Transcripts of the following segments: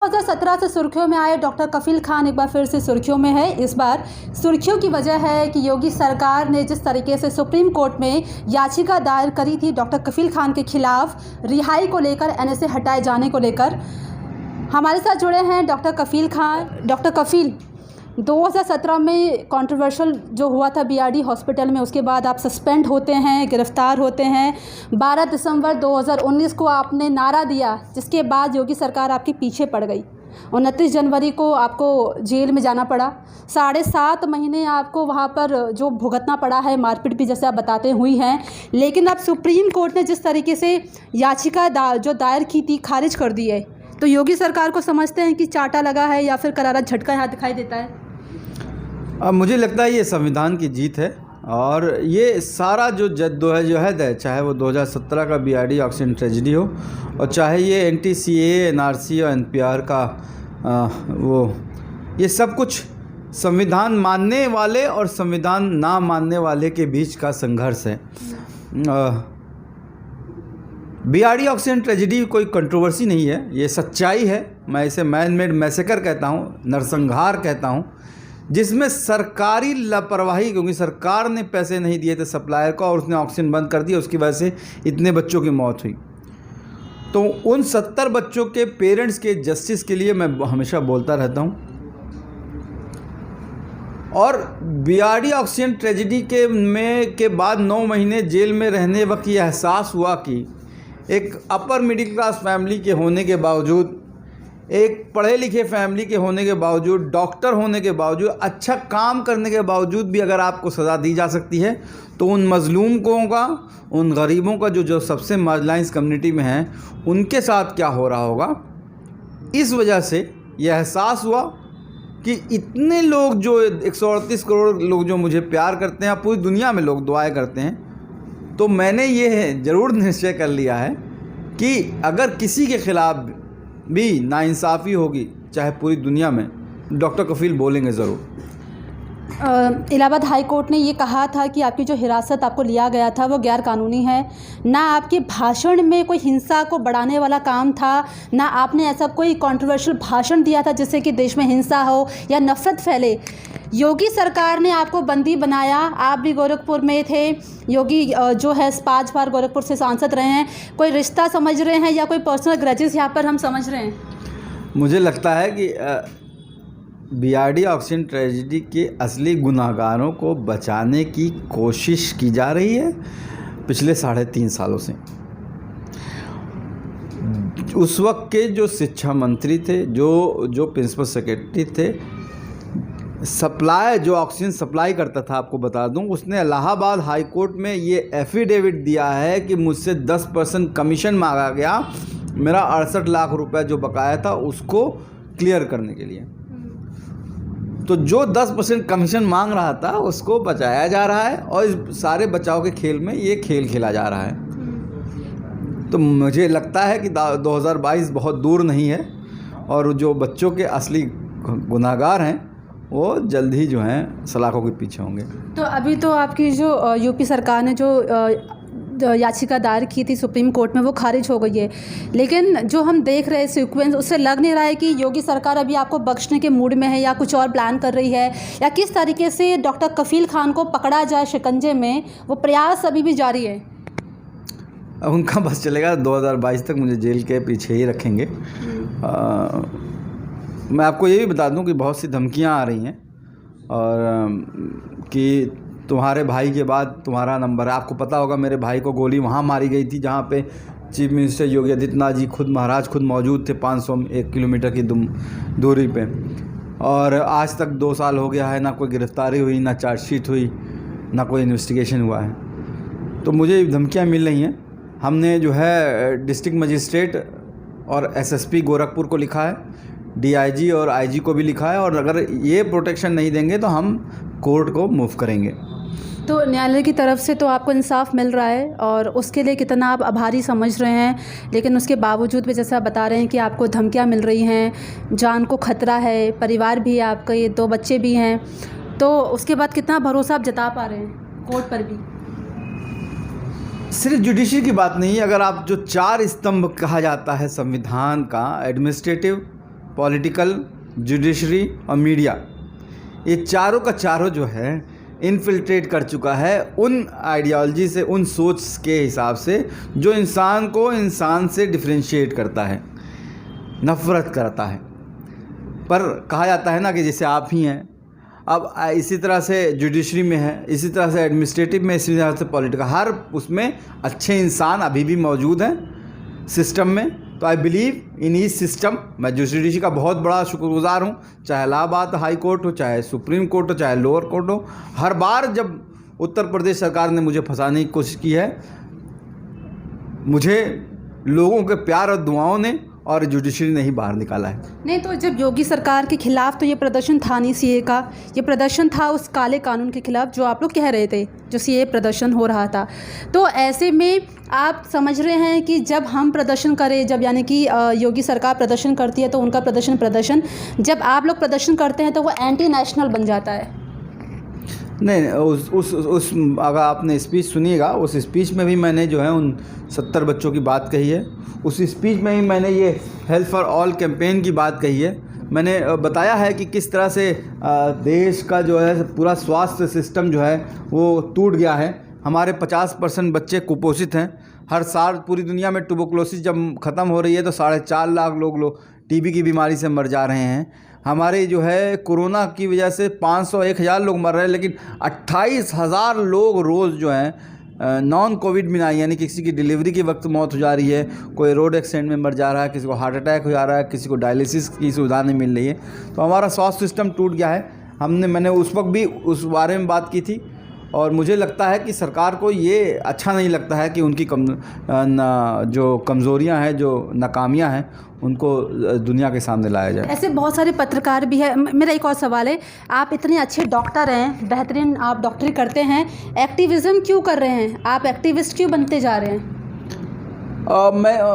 2017 से सुर्खियों में आए डॉक्टर कफील खान एक बार फिर से सुर्खियों में है। इस बार सुर्खियों की वजह है कि योगी सरकार ने जिस तरीके से सुप्रीम कोर्ट में याचिका दायर करी थी डॉक्टर कफील खान के खिलाफ रिहाई को लेकर, एनएसए हटाए जाने को लेकर। हमारे साथ जुड़े हैं डॉक्टर कफील खान। डॉक्टर कफील, 2017 में कंट्रोवर्शियल जो हुआ था बीआरडी हॉस्पिटल में, उसके बाद आप सस्पेंड होते हैं, गिरफ्तार होते हैं। 12 दिसंबर 2019 को आपने नारा दिया, जिसके बाद योगी सरकार आपके पीछे पड़ गई। 29 जनवरी को आपको जेल में जाना पड़ा। 7.5 महीने आपको वहाँ पर जो भुगतना पड़ा है, मारपीट भी जैसे आप बताते हुई हैं। लेकिन अब सुप्रीम कोर्ट ने जिस तरीके से याचिका जो दायर की थी खारिज कर दी है, तो योगी सरकार को समझते हैं कि चाटा लगा है या फिर करारा झटका यहाँ दिखाई देता है? अब मुझे लगता है ये संविधान की जीत है और ये सारा जो जद्दोजहद है, चाहे वो 2017 का बीआरडी ऑक्सीजन ट्रेजेडी हो और चाहे ये एनटीसीए, एनआरसी और एनपीआर का ये सब कुछ संविधान मानने वाले और संविधान ना मानने वाले के बीच का संघर्ष है। बीआरडी ऑक्सीजन ट्रेजेडी कोई कंट्रोवर्सी नहीं है, ये सच्चाई है। मैं इसे मैन मेड मैसेकर कहता हूँ, नरसंहार कहता हूँ, जिसमें सरकारी लापरवाही, क्योंकि सरकार ने पैसे नहीं दिए थे सप्लायर को और उसने ऑक्सीजन बंद कर दिया, उसकी वजह से इतने बच्चों की मौत हुई। तो उन 70 बच्चों के पेरेंट्स के जस्टिस के लिए मैं हमेशा बोलता रहता हूँ। और बीआरडी ऑक्सीजन ट्रेजेडी के बाद 9 महीने जेल में रहने वक्त ये एहसास हुआ कि एक अपर मिडिल क्लास फैमिली के होने के बावजूद, एक पढ़े लिखे फैमिली के होने के बावजूद, डॉक्टर होने के बावजूद, अच्छा काम करने के बावजूद भी अगर आपको सज़ा दी जा सकती है, तो उन मज़लूमों का, उन गरीबों का जो सबसे मार्जिनलाइज कम्युनिटी में हैं, उनके साथ क्या हो रहा होगा। इस वजह से यह एहसास हुआ कि इतने लोग, जो 138 करोड़ लोग जो मुझे प्यार करते हैं, पूरी दुनिया में लोग दुआएं करते हैं, तो मैंने ये ज़रूर निश्चय कर लिया है कि अगर किसी के ख़िलाफ़ भी नाइंसाफ़ी होगी, चाहे पूरी दुनिया में, डॉक्टर कफील बोलेंगे ज़रूर। इलाहाबाद हाई कोर्ट ने ये कहा था कि आपकी जो हिरासत आपको लिया गया था वो गैर कानूनी है। ना आपके भाषण में कोई हिंसा को बढ़ाने वाला काम था, ना आपने ऐसा कोई कंट्रोवर्शियल भाषण दिया था जिससे कि देश में हिंसा हो या नफ़रत फैले। योगी सरकार ने आपको बंदी बनाया। आप भी गोरखपुर में थे, योगी जो है 5 बार गोरखपुर से सांसद रहे हैं। कोई रिश्ता समझ रहे हैं या कोई पर्सनल ग्रजेस यहाँ पर हम समझ रहे हैं? मुझे लगता है कि बीआरडी ऑक्सीजन ट्रेजेडी के असली गुनाहगारों को बचाने की कोशिश की जा रही है पिछले 3.5 सालों से। उस वक्त के जो शिक्षा मंत्री थे, जो प्रिंसिपल सेक्रेटरी थे, जो ऑक्सीजन सप्लाई करता था, आपको बता दूं, उसने इलाहाबाद हाई कोर्ट में ये एफिडेविट दिया है कि मुझसे 10% कमीशन मांगा गया, मेरा 68 लाख रुपए जो बकाया था उसको क्लियर करने के लिए। तो जो 10% कमीशन मांग रहा था उसको बचाया जा रहा है और इस सारे बचाव के खेल में ये खेल खेला जा रहा है। तो मुझे लगता है कि 2022 बहुत दूर नहीं है और जो बच्चों के असली गुनाहगार हैं वो जल्द ही जो हैं सलाखों के पीछे होंगे। तो अभी तो आपकी जो यूपी सरकार ने जो याचिका दायर की थी सुप्रीम कोर्ट में, वो खारिज हो गई है। लेकिन जो हम देख रहे हैं सीक्वेंस, उससे लग नहीं रहा है कि योगी सरकार अभी आपको बख्शने के मूड में है या कुछ और प्लान कर रही है, या किस तरीके से डॉक्टर कफील खान को पकड़ा जाए शिकंजे में, वो प्रयास अभी भी जारी है? अब उनका बस चलेगा, 2022 तक मुझे जेल के पीछे ही रखेंगे। मैं आपको ये भी बता दूं कि बहुत सी धमकियां आ रही हैं और कि तुम्हारे भाई के बाद तुम्हारा नंबर है। आपको पता होगा मेरे भाई को गोली वहाँ मारी गई थी जहाँ पे चीफ मिनिस्टर योगी आदित्यनाथ जी महाराज खुद मौजूद थे, 501 किलोमीटर की दूरी पे। और आज तक 2 साल हो गया है, ना कोई गिरफ्तारी हुई, ना चार्जशीट हुई, ना कोई इन्वेस्टिगेशन हुआ है। तो मुझे धमकियाँ मिल रही हैं। हमने जो है डिस्ट्रिक्ट मजिस्ट्रेट और एसएसपी गोरखपुर को लिखा है, डीआईजी और आईजी को भी लिखा है, और अगर ये प्रोटेक्शन नहीं देंगे तो हम कोर्ट को मूव करेंगे। तो न्यायालय की तरफ से तो आपको इंसाफ मिल रहा है और उसके लिए कितना आप आभारी समझ रहे हैं, लेकिन उसके बावजूद भी जैसे आप बता रहे हैं कि आपको धमकियां मिल रही हैं, जान को खतरा है, परिवार भी है आपका, ये 2 बच्चे भी हैं, तो उसके बाद कितना भरोसा आप जता पा रहे हैं कोर्ट पर भी? सिर्फ जुडिशरी की बात नहीं, अगर आप जो 4 स्तंभ कहा जाता है संविधान का, एडमिनिस्ट्रेटिव, पॉलिटिकल, जुडिशरी और मीडिया, ये चारों का चारों जो है इन्फिल्ट्रेट कर चुका है उन आइडियोलॉजी से, उन सोच के हिसाब से जो इंसान को इंसान से डिफरेंशिएट करता है, नफ़रत करता है। पर कहा जाता है ना कि जैसे आप ही हैं, अब इसी तरह से जुडिशरी में है, इसी तरह से एडमिनिस्ट्रेटिव में, इसी तरह से पॉलिटिकल, हर उसमें अच्छे इंसान अभी भी मौजूद हैं सिस्टम में। तो I believe in each system. मैं जुडिशरी का बहुत बड़ा शुक्रगुजार हूँ, चाहे इलाहाबाद हाई कोर्ट हो, चाहे सुप्रीम कोर्ट हो, चाहे लोअर कोर्ट हो। हर बार जब उत्तर प्रदेश सरकार ने मुझे फंसाने की कोशिश की है, मुझे लोगों के प्यार और दुआओं ने और जुडिशरी ने ही बाहर निकाला है। नहीं, तो जब योगी सरकार के खिलाफ तो ये प्रदर्शन था नहीं सीए का, ये प्रदर्शन था उस काले कानून के खिलाफ जो आप लोग कह रहे थे, जो सीए प्रदर्शन हो रहा था। तो ऐसे में आप समझ रहे हैं कि जब हम प्रदर्शन करें, जब यानी कि योगी सरकार प्रदर्शन करती है तो उनका प्रदर्शन, जब आप लोग प्रदर्शन करते हैं तो वो एंटी नेशनल बन जाता है। नहीं, उस अगर आपने स्पीच सुनिएगा, उस स्पीच में भी मैंने जो है उन 70 बच्चों की बात कही है। उस स्पीच में ही मैंने ये हेल्थ फॉर ऑल कैंपेन की बात कही है। मैंने बताया है कि किस तरह से देश का जो है पूरा स्वास्थ्य सिस्टम जो है वो टूट गया है। हमारे 50% बच्चे कुपोषित हैं। हर साल पूरी दुनिया में ट्यूबरकुलोसिस जब ख़त्म हो रही है तो 4.5 लाख लोग टीबी की बीमारी से मर जा रहे हैं। हमारे जो है कोरोना की वजह से 500-1000 लोग मर रहे हैं, लेकिन 28,000 लोग रोज़ जो हैं नॉन कोविड बीमारी, यानी किसी की डिलीवरी के वक्त मौत हो जा रही है, कोई रोड एक्सीडेंट में मर जा रहा है, किसी को हार्ट अटैक हो जा रहा है, किसी को डायलिसिस की सुविधा नहीं मिल रही है। तो हमारा स्वास्थ्य सिस्टम टूट गया है। मैंने उस वक्त भी उस बारे में बात की थी और मुझे लगता है कि सरकार को ये अच्छा नहीं लगता है कि उनकी जो कमज़ोरियां हैं, जो नाकामियां हैं, उनको दुनिया के सामने लाया जाए। ऐसे बहुत सारे पत्रकार भी हैं। मेरा एक और सवाल है, आप इतने अच्छे डॉक्टर हैं, बेहतरीन आप डॉक्टरी करते हैं, एक्टिविज़म क्यों कर रहे हैं? आप एक्टिविस्ट क्यों बनते जा रहे हैं?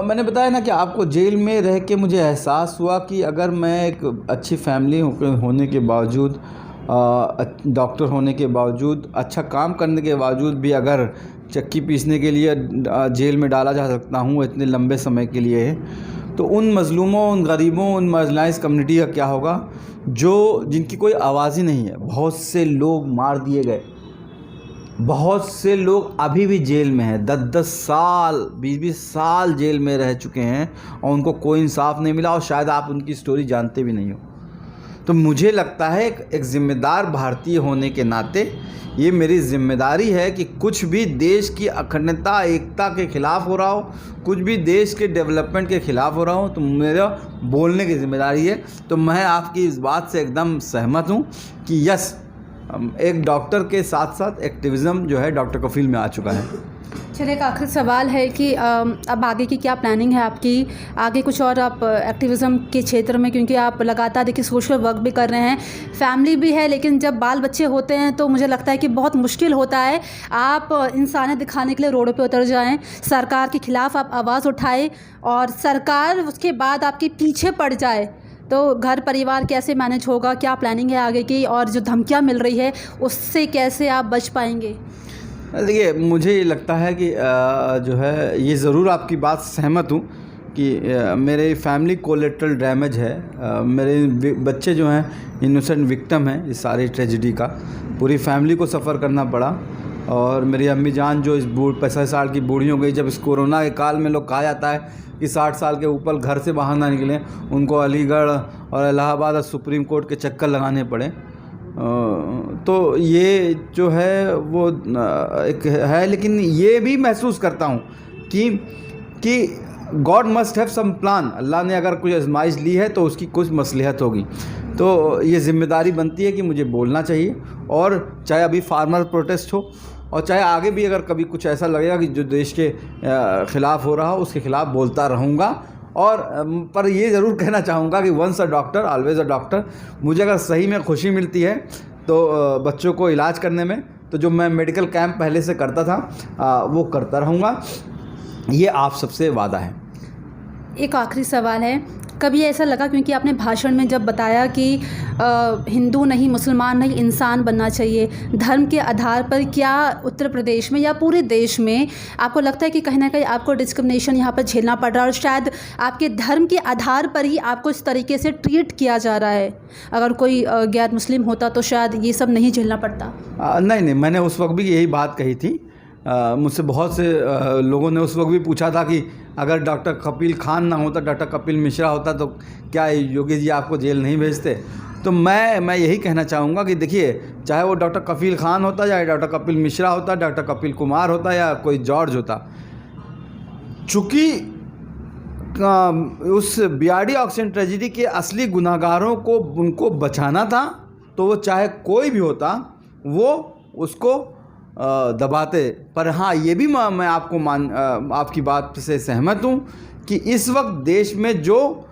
मैंने बताया ना कि आपको जेल में रह के मुझे एहसास हुआ कि अगर मैं एक अच्छी फैमिली होने के बावजूद, डॉक्टर होने के बावजूद, अच्छा काम करने के बावजूद भी अगर चक्की पीसने के लिए जेल में डाला जा सकता हूँ इतने लंबे समय के लिए, तो उन मज़लूमों, उन गरीबों, उन मार्जिनलाइज्ड कम्युनिटी का क्या होगा जिनकी कोई आवाज़ ही नहीं है। बहुत से लोग मार दिए गए, बहुत से लोग अभी भी जेल में हैं, 10-10 साल, 20-20 साल जेल में रह चुके हैं और उनको कोई इंसाफ नहीं मिला और शायद आप उनकी स्टोरी जानते भी नहीं हो। तो मुझे लगता है एक ज़िम्मेदार भारतीय होने के नाते ये मेरी ज़िम्मेदारी है कि कुछ भी देश की अखंडता, एकता के ख़िलाफ़ हो रहा हो, कुछ भी देश के डेवलपमेंट के ख़िलाफ़ हो रहा हो, तो मेरा बोलने की ज़िम्मेदारी है। तो मैं आपकी इस बात से एकदम सहमत हूँ कि यस, एक डॉक्टर के साथ साथ एक्टिविज़म जो है डॉक्टर कफील में आ चुका है। चलिए, एक आखिरी सवाल है कि अब आगे की क्या प्लानिंग है आपकी? आगे कुछ और आप एक्टिविज़म के क्षेत्र में, क्योंकि आप लगातार देखिए सोशल वर्क भी कर रहे हैं, फैमिली भी है, लेकिन जब बाल बच्चे होते हैं तो मुझे लगता है कि बहुत मुश्किल होता है। आप इंसानियत दिखाने के लिए रोडों पे उतर जाएं, सरकार के ख़िलाफ़ आप आवाज़ उठाएं और सरकार उसके बाद आपके पीछे पड़ जाए, तो घर परिवार कैसे मैनेज होगा? क्या प्लानिंग है आगे की? और जो धमकियाँ मिल रही है उससे कैसे आप बच पाएंगे? देखिए, मुझे ये लगता है कि जो है ये ज़रूर आपकी बात सहमत हूँ कि मेरे फैमिली कोलेटरल डैमेज है। मेरे बच्चे जो हैं इनोसेंट विक्टिम हैं इस सारी ट्रेजिडी का, पूरी फैमिली को सफ़र करना पड़ा। और मेरी अम्मी जान जो इस 65 साल की बूढ़ी हो गई, जब इस कोरोना के काल में लोग कहा जाता है कि 60 साल के ऊपर घर से बाहर ना निकलें, उनको अलीगढ़ और इलाहाबाद और सुप्रीम कोर्ट के चक्कर लगाने पड़े। तो ये जो है वो एक है, लेकिन ये भी महसूस करता हूँ कि God must have some plan. Allah ने अगर कोई आजमाइश ली है तो उसकी कुछ मसलहत होगी। तो ये ज़िम्मेदारी बनती है कि मुझे बोलना चाहिए, और चाहे अभी फार्मर प्रोटेस्ट हो और चाहे आगे भी अगर कभी कुछ ऐसा लगेगा कि जो देश के ख़िलाफ़ हो रहा हो, उसके ख़िलाफ़ बोलता रहूँगा। और पर ये ज़रूर कहना चाहूँगा कि once a doctor always a doctor. मुझे अगर सही में खुशी मिलती है तो बच्चों को इलाज करने में, तो जो मैं मेडिकल कैंप पहले से करता था वो करता रहूँगा। ये आप सबसे वादा है। एक आखिरी सवाल है, कभी ऐसा लगा, क्योंकि आपने भाषण में जब बताया कि हिंदू नहीं, मुसलमान नहीं, इंसान बनना चाहिए, धर्म के आधार पर क्या उत्तर प्रदेश में या पूरे देश में आपको लगता है कि कहीं ना कहीं आपको डिस्क्रिमिनेशन यहाँ पर झेलना पड़ रहा है और शायद आपके धर्म के आधार पर ही आपको इस तरीके से ट्रीट किया जा रहा है? अगर कोई गैर मुस्लिम होता तो शायद ये सब नहीं झेलना पड़ता। नहीं, मैंने उस वक्त भी यही बात कही थी। मुझसे बहुत से लोगों ने उस वक्त भी पूछा था कि अगर डॉक्टर कपिल खान ना होता, डॉक्टर कपिल मिश्रा होता तो क्या योगी जी आपको जेल नहीं भेजते? तो मैं यही कहना चाहूँगा कि देखिए, चाहे वो डॉक्टर कपिल खान होता, या डॉक्टर कपिल मिश्रा होता, डॉक्टर कपिल कुमार होता, या कोई जॉर्ज होता, चूँकि उस बीआरडी ऑक्सीजन ट्रेजिडी के असली गुनाहगारों को उनको बचाना था, तो वो चाहे कोई भी होता वो उसको दबाते। पर हाँ, ये भी मैं आपकी बात से सहमत हूँ कि इस वक्त देश में जो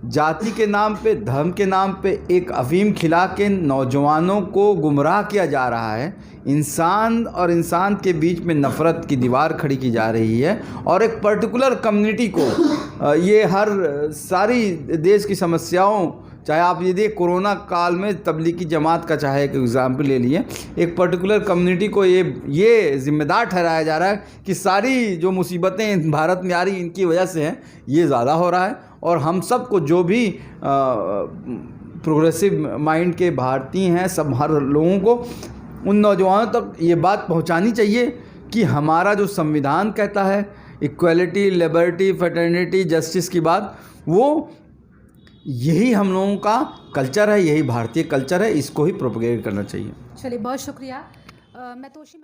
जाति के नाम पे, धर्म के नाम पे एक अफीम खिला के नौजवानों को गुमराह किया जा रहा है, इंसान और इंसान के बीच में नफ़रत की दीवार खड़ी की जा रही है, और एक पर्टिकुलर कम्युनिटी को ये हर सारी देश की समस्याओं, चाहे आप ये देखिए कोरोना काल में तबलीगी जमात का चाहे एक एग्जाम्पल ले लिए, एक पर्टिकुलर कम्युनिटी को ये जिम्मेदार ठहराया जा रहा है कि सारी जो मुसीबतें भारत में आ रही इनकी वजह से हैं, ये ज़्यादा हो रहा है। और हम सबको, जो भी प्रोग्रेसिव माइंड के भारतीय हैं, सब हर लोगों को, उन नौजवानों तक ये बात पहुंचानी चाहिए कि हमारा जो संविधान कहता है इक्वलिटी, लिबर्टी, फ्रेटर्निटी, जस्टिस की बात, वो यही हम लोगों का कल्चर है, यही भारतीय कल्चर है, इसको ही प्रोपेगेट करना चाहिए। चलिए, बहुत शुक्रिया। मैं तोशी